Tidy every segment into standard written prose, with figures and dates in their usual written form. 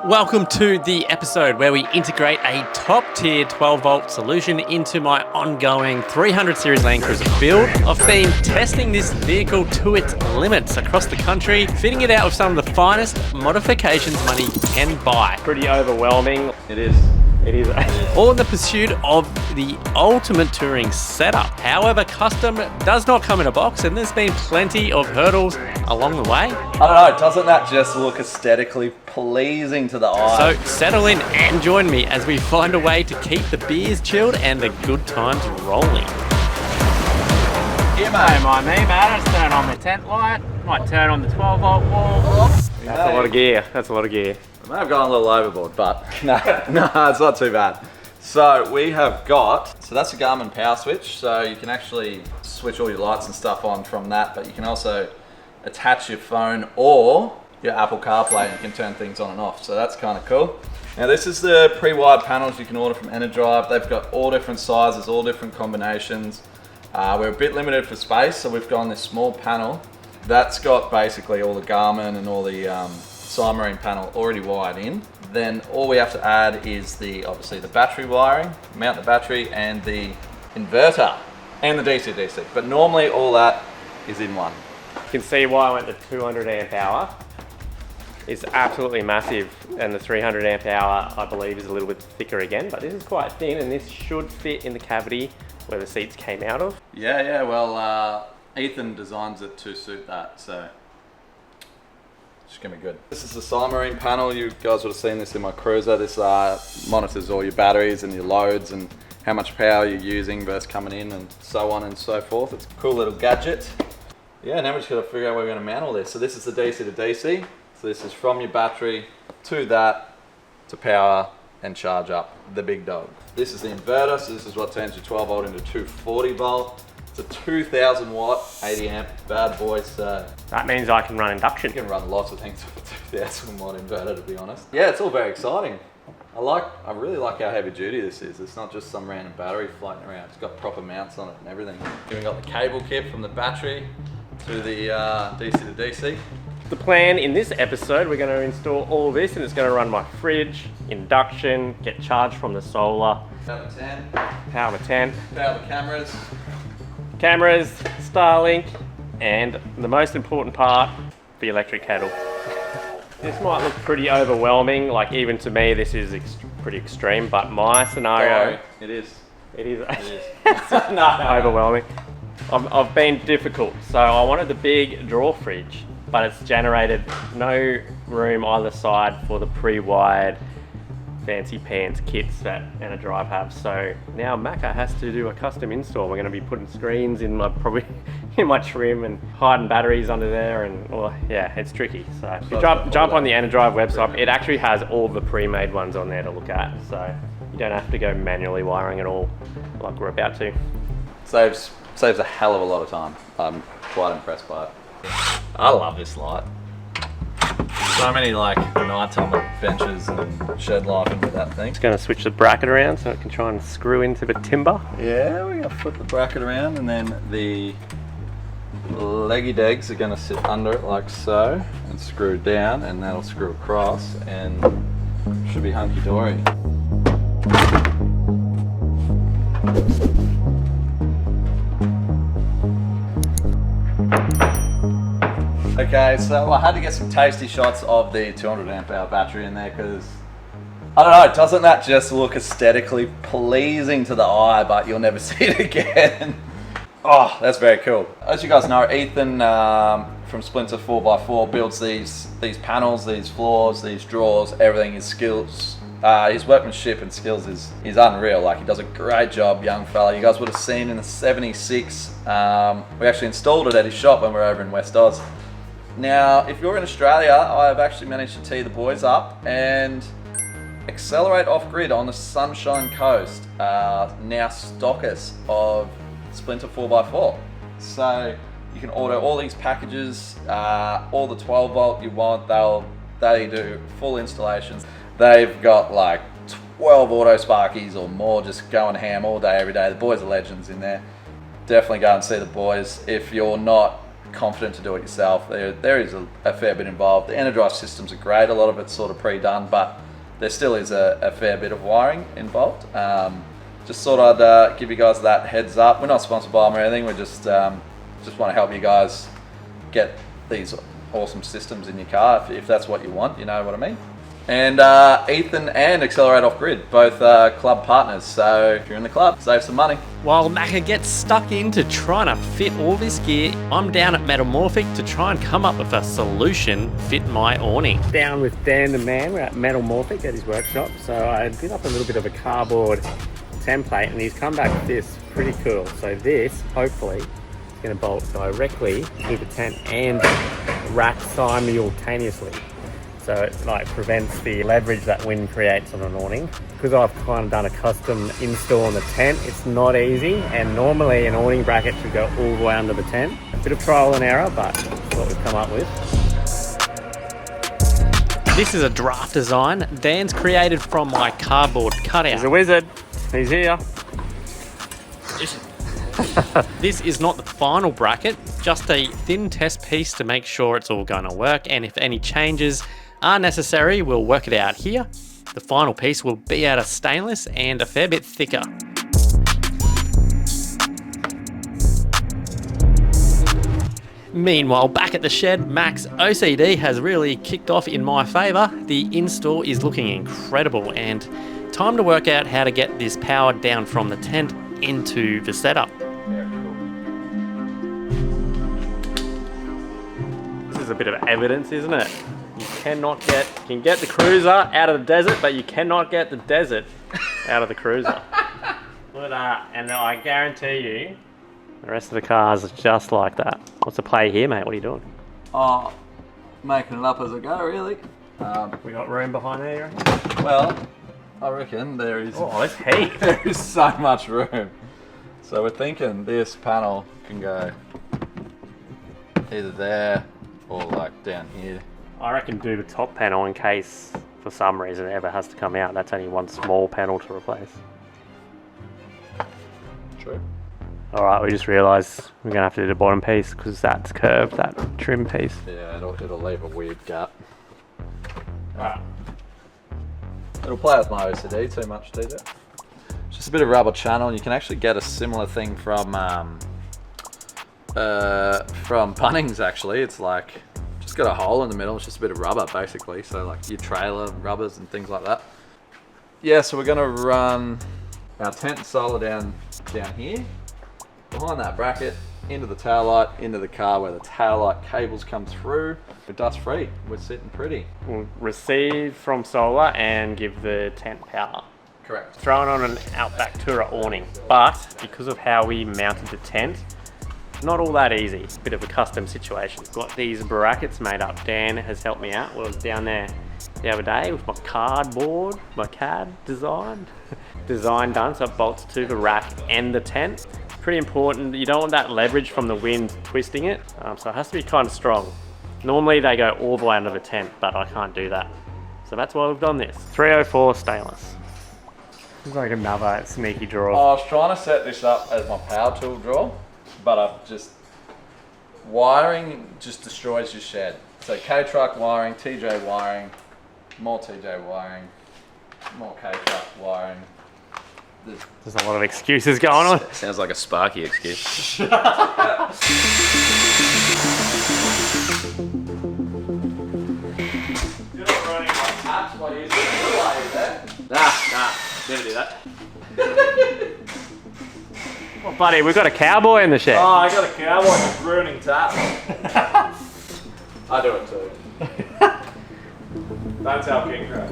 Welcome to the episode where we integrate a top-tier 12-volt solution into my ongoing 300 series Land Cruiser build. I've been testing this vehicle to its limits across the country, fitting it out with some of the finest modifications money can buy. Pretty overwhelming. It is. It is. All in the pursuit of the ultimate touring setup. However, custom does not come in a box, and there's been plenty of hurdles along the way. I don't know, doesn't that just look aesthetically pleasing to the eye? So settle in and join me as we find a way to keep the beers chilled and the good times rolling. Here, mate. Don't mind me, mate. I just turn on the tent light. Might turn on the 12-volt wall. That's a lot of gear. That's a lot of gear. I may have gone a little overboard, but no, it's not too bad. So we have got, so that's a Garmin power switch. So you can actually switch all your lights and stuff on from that, but you can also attach your phone or your Apple CarPlay and you can turn things on and off. So that's kind of cool. Now this is the pre-wired panels you can order from Enerdrive. They've got all different sizes, all different combinations. We're a bit limited for space, so we've gone this small panel. That's got basically all the Garmin and all the Marine panel already wired in. Then all we have to add is obviously the battery wiring, mount the battery and the inverter and the DC-DC. But normally all that is in one. You can see why I went to 200 amp hour. It's absolutely massive, and the 300 amp hour I believe is a little bit thicker again, but this is quite thin and this should fit in the cavity where the seats came out of. Yeah, well Ethan designs it to suit that, so it's gonna be good. This is the Marine panel. You guys would have seen this in my cruiser. This monitors all your batteries and your loads and how much power you're using versus coming in and so on and so forth. It's a cool little gadget. Yeah, now we just gotta figure out where we're gonna mount all this. So this is the DC to DC. So this is from your battery to that to power and charge up the big dog. This is the inverter. So this is what turns your 12 volt into 240 volt. It's a 2000 watt, 80 amp bad boy, so that means I can run induction. You can run lots of things with a 2000 watt inverter, to be honest. Yeah, it's all very exciting. I really like how heavy duty this is. It's not just some random battery floating around. It's got proper mounts on it and everything. Even got the cable kit from the battery to the DC to DC. The plan in this episode, we're going to install all this and it's going to run my fridge, induction, get charged from the solar. Power the tent. Power the tent. Power the cameras. Cameras, Starlink, and the most important part, the electric kettle. This might look pretty overwhelming, like even to me this is pretty extreme, but my scenario... It is. It is. No. Overwhelming. I've been difficult, so I wanted the big drawer fridge, but it's generated no room either side for the pre-wired fancy pants kits that Enerdrive have. So now Macca has to do a custom install. We're going to be putting screens in probably in my trim and hiding batteries under there, and well, yeah, it's tricky. So if you jump on the Enerdrive website, it actually has all the pre-made ones on there to look at. So you don't have to go manually wiring it all like we're about to. Saves a hell of a lot of time. I'm quite impressed by it. I love this light. So many like nighttime adventures and shed life into that thing. Just going to switch the bracket around so it can try and screw into the timber. Yeah, we're going to flip the bracket around and then the leggy legs are going to sit under it like so and screw down, and that'll screw across and should be hunky-dory. Okay, so I had to get some tasty shots of the 200 amp hour battery in there because, I don't know, doesn't that just look aesthetically pleasing to the eye, but you'll never see it again. Oh, that's very cool. As you guys know, Ethan from Splinter 4x4 builds these panels, these floors, these drawers, everything. His skills, his workmanship and skills is unreal. Like, he does a great job, young fella. You guys would have seen in the 76, we actually installed it at his shop when we were over in West Oz. Now, if you're in Australia, I've actually managed to tee the boys up and Accelerate Off-Grid on the Sunshine Coast, now stockers of Splinter 4x4. So you can order all these packages, all the 12 volt you want. They do full installations. They've got like 12 auto sparkies or more just going ham all day, every day. The boys are legends in there. Definitely go and see the boys. If you're not confident to do it yourself, there is a fair bit involved. The EnerDrive systems are great. A lot of it's sort of pre-done, but there still is a fair bit of wiring involved. Just thought I'd give you guys that heads up. We're not sponsored by them or anything. We just want to help you guys get these awesome systems in your car if that's what you want. You know what I mean? And Ethan and Accelerate Off Grid, both club partners. So if you're in the club, save some money. While Macca gets stuck into trying to fit all this gear, I'm down at Metamorphic to try and come up with a solution fit my awning. Down with Dan the man, we're at Metamorphic at his workshop. So I did up a little bit of a cardboard template and he's come back with this, pretty cool. So this, hopefully, is going to bolt directly to the tent and rack simultaneously. So it like prevents the leverage that wind creates on an awning. Because I've kind of done a custom install on the tent, it's not easy, and normally an awning bracket should go all the way under the tent. A bit of trial and error, but that's what we've come up with. This is a draft design Dan's created from my cardboard cutout. He's a wizard, he's here. This is not the final bracket, just a thin test piece to make sure it's all going to work, and if any changes are necessary, we'll work it out here. The final piece will be out of stainless and a fair bit thicker. Meanwhile, back at the shed, Mac's OCD has really kicked off in my favour. The install is looking incredible, and time to work out how to get this powered down from the tent into the setup. This is a bit of evidence, isn't it? You can get the cruiser out of the desert, but you cannot get the desert out of the cruiser. Look at that, and I guarantee you, the rest of the cars are just like that. What's the play here, mate? What are you doing? Oh, making it up as I go, really. We got room behind there, you reckon? Well, I reckon there is. Oh, there's heat. There is so much room. So we're thinking this panel can go either there or like down here. I reckon do the top panel in case for some reason it ever has to come out. That's only one small panel to replace. True. Alright, we just realised we're going to have to do the bottom piece because that's curved, that trim piece. Yeah, it'll leave a weird gap. Alright. It'll play with my OCD too much, TJ. It's just a bit of rubber channel, and you can actually get a similar thing from Bunnings actually. It's like, just got a hole in the middle, it's just a bit of rubber basically. So like your trailer rubbers and things like that. Yeah, so we're gonna run our tent and solar down here, behind that bracket, into the tail light, into the car where the tail light cables come through. We're dust free, we're sitting pretty. We'll receive from solar and give the tent power. Correct. Throw it on an Outback Tourer awning, but because of how we mounted the tent, not all that easy. Bit of a custom situation. Got these brackets made up. Dan has helped me out. I was down there the other day with my cardboard, my CAD design done, so it bolts to the rack and the tent. Pretty important. You don't want that leverage from the wind twisting it, so it has to be kind of strong. Normally they go all the way under the tent, but I can't do that. So that's why we've done this. 304 stainless. It's like another sneaky drawer. I was trying to set this up as my power tool drawer, but I've just, wiring just destroys your shed. So K-truck wiring, TJ wiring, more TJ wiring, more K-truck wiring. There's a lot of excuses going on. Sounds like a Sparky excuse. You're not running my taps while you're there. Nah, never do that. Well, buddy, we've got a cowboy in the shed. Oh, I got a cowboy just ruining taps. I do it too. That's how King grows.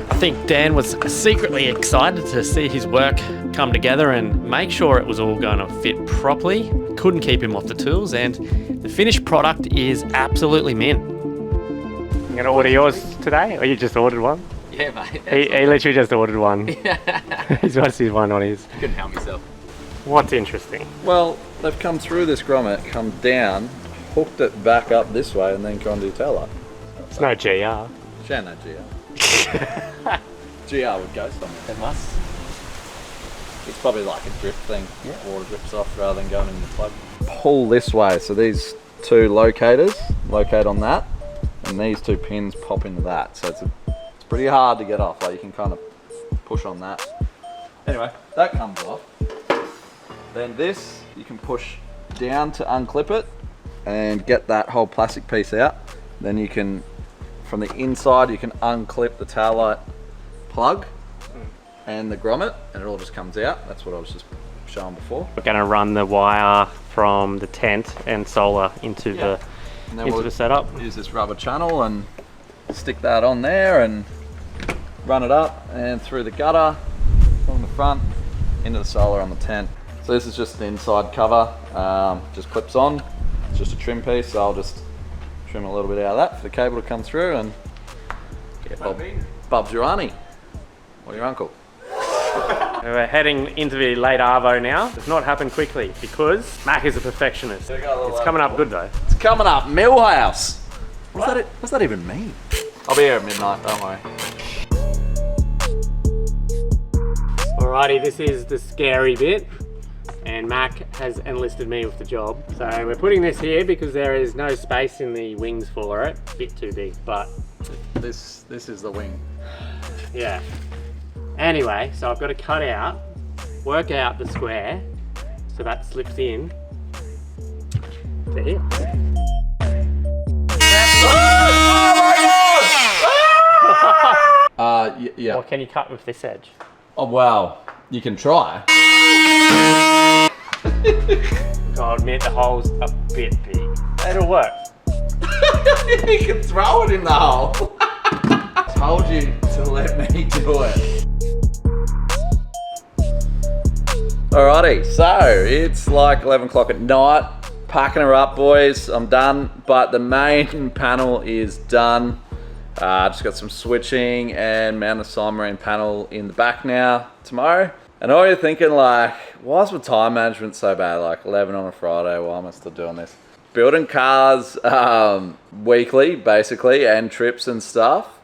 I think Dan was secretly excited to see his work come together and make sure it was all going to fit properly. Couldn't keep him off the tools, and the finished product is absolutely mint. You gonna order yours today, or you just ordered one? Yeah, mate. He literally just ordered one. He's got his one on his. Couldn't help myself. What's interesting? Well, they've come through this grommet, come down, hooked it back up this way, and then gone to your tail light. It's no GR. Shan, no GR. GR would go somewhere. It must. It's probably like a drip thing. Yeah. Water drips off rather than going in the plug. Pull this way, so these two locators locate on that, and these two pins pop into that. So it's pretty hard to get off. Like you can kind of push on that. Anyway, that comes off. Then this you can push down to unclip it and get that whole plastic piece out. Then you can, from the inside, you can unclip the tail light plug and the grommet, and it all just comes out. That's what I was just showing before. We're going to run the wire from the tent and solar into the setup. Use this rubber channel and stick that on there and run it up and through the gutter from the front into the solar on the tent. So this is just the inside cover, just clips on. It's just a trim piece, so I'll just trim a little bit out of that for the cable to come through and get Bub's your auntie or your uncle. We're heading into the late arvo now. It's not happened quickly because Mac is a perfectionist. It's coming up good though. It's coming up, Millhouse. What's that even mean? I'll be here at midnight, don't worry. Alrighty, this is the scary bit, and Mac has enlisted me with the job. So we're putting this here because there is no space in the wings for it. A bit too big, but This is the wing. yeah. Anyway, so I've got to cut out, work out the square, so that slips in to here. Yeah. Or can you cut with this edge? Oh wow, you can try. I'll admit the hole's a bit big. It'll work. You can throw it in the hole. Told you to let me do it. Alrighty, so it's like 11 o'clock at night. Packing her up, boys. I'm done, but the main panel is done. Just got some switching and mount a submarine panel in the back now tomorrow. And all you're thinking, like, why is my time management so bad? Like 11 on a Friday, why am I still doing this? Building cars weekly, basically, and trips and stuff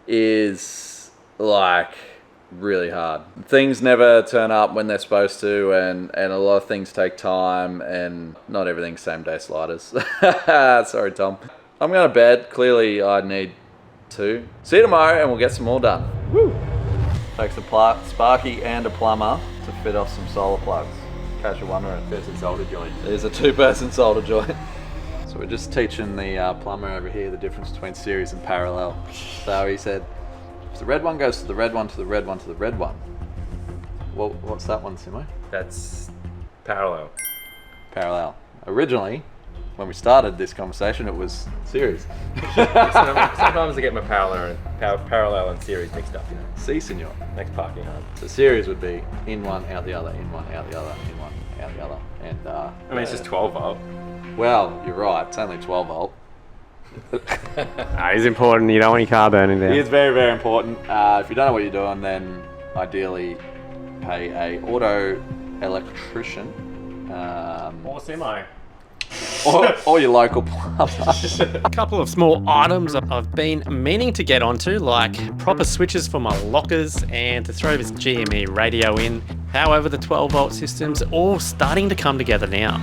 is like really hard. Things never turn up when they're supposed to, and a lot of things take time, and not everything's same day sliders. Sorry, Tom. I'm going to bed. Clearly, I need to. See you tomorrow, and we'll get some more done. Woo! Takes a Sparky and a plumber to fit off some solar plugs. In case you're wondering. Person solder joint. There's a two-person solder joint. So we're just teaching the plumber over here the difference between series and parallel. So he said, if the red one goes to the red one to the red one to the red one. Well, what's that one, Simo? That's parallel. Parallel. Originally, when we started this conversation, it was series. Sometimes I get my parallel and series mixed up, you know. Si, senor. Next parking hard. The series would be in one, out the other, in one, out the other, in one, out the other. And I mean, it's just 12 volt. well, you're right. It's only 12 volt. It's important. You don't want your car burning down. It is very, very important. If you don't know what you're doing, then ideally pay a auto electrician Or Simo. or your local plumber. A couple of small items I've been meaning to get onto, like proper switches for my lockers and to throw this GME radio in. However, the 12 volt system's all starting to come together now.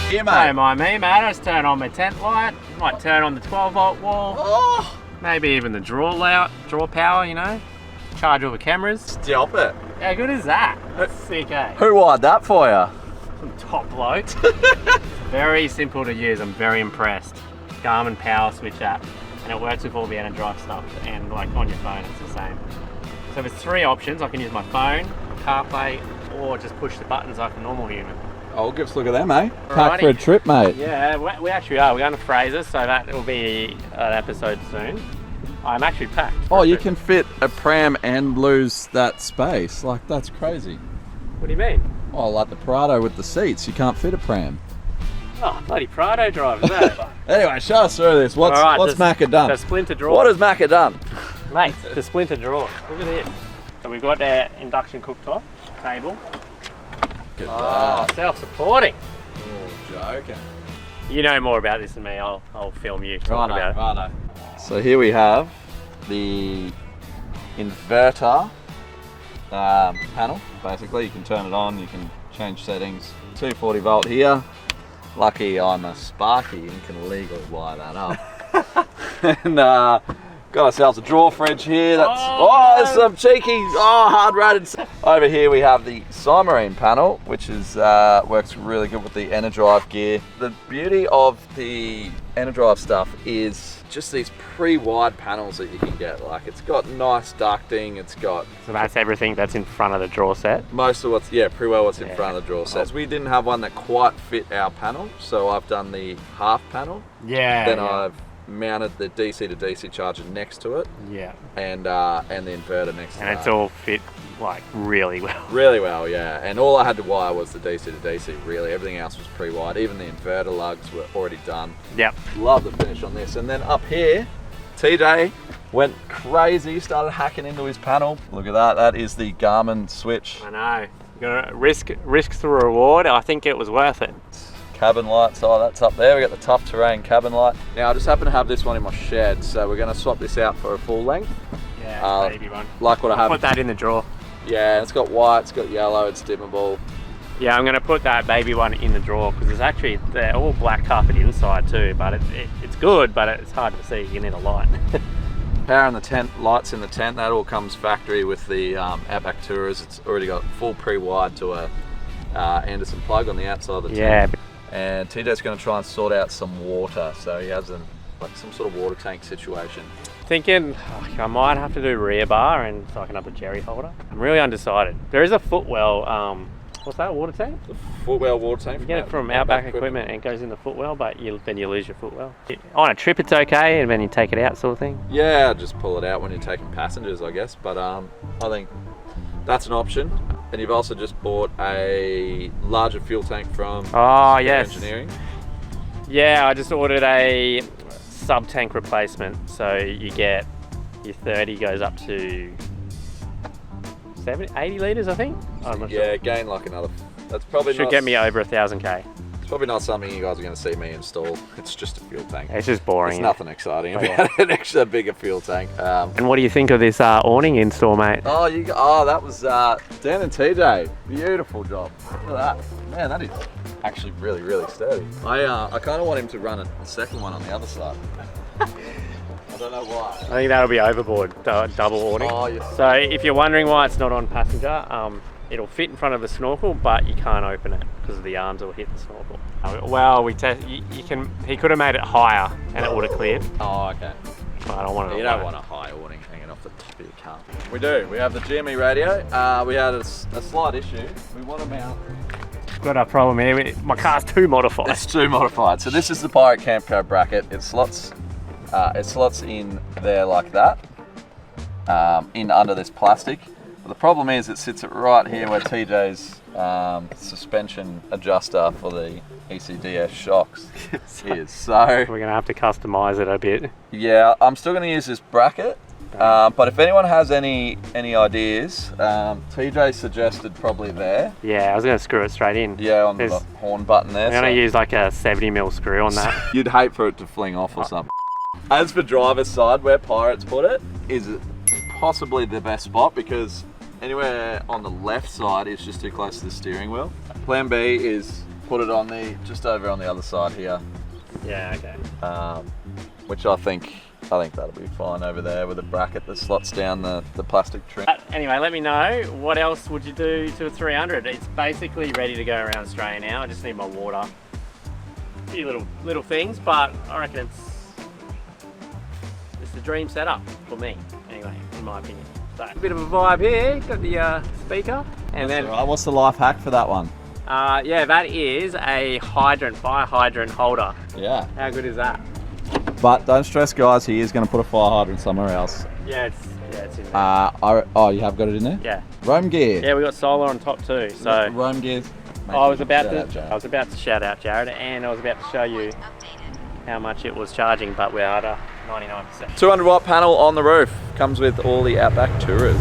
Here, Don't mind me, mate. I just turn on my tent light. Might turn on the 12 volt wall. Oh, Maybe even the draw power, you know. Charge all the cameras. stop it. How good is that? That's sick, eh? Who wired that for you? Some top bloke. Very simple to use. I'm very impressed. Garmin Power Switch app, and it works with all the Drive stuff, and like on your phone, it's the same. So there's three options. I can use my phone, CarPlay, or just push the buttons like a normal human. Oh, give us a look at that, mate. Pack for a trip, mate. Yeah, we actually are. We're going to Fraser, so that will be an episode soon. I'm actually packed. Oh, you can fit a pram and lose that space. Like, that's crazy. What do you mean? Oh, like the Prado with the seats. You can't fit a pram. Oh, bloody Prado drive, is that? Anyway, show us through this. What's Macca done? The splinter drawer. What has Macca done? Mate, the splinter drawer. Look at this. So we've got our induction cooktop table. Oh, self-supporting. Oh, joking. You know more about this than me. I'll film you talk about it. So here we have the inverter panel. Basically, you can turn it on, you can change settings. 240 volt here. Lucky I'm a Sparky and can legally wire that up. And got ourselves a drawer fridge here. That's some cheeky, hard-rated. Over here we have the Cymarine panel, which is works really good with the Energive gear. The beauty of the Energive stuff is just these pre-wired panels that you can get. Like, it's got nice ducting. It's got So that's everything that's in front of the drawer set. most of what's what's in front of the drawer sets. We didn't have one that quite fit our panel, so I've done the half panel. Yeah. Then I've mounted the DC to DC charger next to it, Yeah. and the inverter next to And that. it's all fit like really well. Really well, yeah. And all I had to wire was the DC to DC, really. Everything else was pre-wired. Even the inverter lugs were already done. Yep. Love the finish on this. And then up here, TJ went crazy, started hacking into his panel. Look at that. That is the Garmin switch. I know. You're gonna risk the reward. I think it was worth it. Cabin lights, that's up there. We got the tough terrain cabin light. Now I just happen to have this one in my shed, so we're going to swap this out for a full length. Yeah, baby one. Like what I have. Put that in the drawer. Yeah, it's got white, it's got yellow, it's dimmable. Yeah, I'm going to put that baby one in the drawer because they're all black carpet inside too, but it's good, but it's hard to see. You need a light. Power in the tent, lights in the tent, that all comes factory with the Outback Tourers. It's already got full pre-wired to a Anderson plug on the outside of the tent. Yeah. And TJ's going to try and sort out some water, so he has some sort of water tank situation. Thinking I might have to do rear bar and so I can up a jerry holder. I'm really undecided. There is a footwell, what's that, water tank? The footwell water tank. You get it from Outback Equipment and it goes in the footwell, but then you lose your footwell. On a trip it's okay, and then you take it out sort of thing. Yeah, just pull it out when you're taking passengers, I guess. But I think that's an option. And you've also just bought a larger fuel tank from Engineering. Yeah, I just ordered a sub-tank replacement. So you get your 30 goes up to 80 litres, I think. I'm not sure. Gain like another. That's probably should get me over 1,000k. It's probably not something you guys are going to see me install. It's just a fuel tank. It's just boring. It's nothing exciting about an extra bigger fuel tank. And what do you think of this awning install, mate? That was Dan and TJ. Beautiful job. Look at that. Man, that is actually really, really sturdy. I kind of want him to run a second one on the other side. I don't know why. I think that'll be overboard, double awning. Oh, yes. So if you're wondering why it's not on passenger, it'll fit in front of the snorkel, but you can't open it because the arms will hit the snorkel. Well, he could have made it higher and it would have cleared. Oh, okay. But I don't want it. You don't want a high awning hanging off the top of your car. We do. We have the GME radio. We had a slight issue. We want to mount. Got a problem here. My car's too modified. It's too modified. So this is the Pirate Camp Car bracket. It slots in there like that, in under this plastic. But the problem is it sits right here where TJ's suspension adjuster for the ECDS shocks is. So we're going to have to customise it a bit. Yeah, I'm still going to use this bracket. But if anyone has any ideas, TJ suggested probably there. Yeah, I was going to screw it straight in. Yeah, on the horn button there. I'm going to use like a 70mm screw on that. You'd hate for it to fling off or something. As for driver's side, where Pirates put it is possibly the best spot because anywhere on the left side is just too close to the steering wheel. Plan B is put it on just over on the other side here. Yeah, okay. Which I think that'll be fine over there with a bracket that slots down the plastic trim. Anyway, let me know, what else would you do to a 300? It's basically ready to go around Australia now. I just need my water. A few little things, but I reckon it's the dream setup for me, anyway, in my opinion. So, a bit of a vibe here, got the speaker. And then, right. What's the life hack for that one? Yeah, that is a fire hydrant holder. Yeah. How good is that? But don't stress, guys, he is going to put a fire hydrant somewhere else. Yeah, it's in there. You have got it in there? Yeah. Roam gear. Yeah, we got solar on top too, so. Roam gear. I was about to shout out Jared, and I was about to show you how much it was charging, but we're at 99%. 200 watt panel on the roof. Comes with all the Outback Tourers.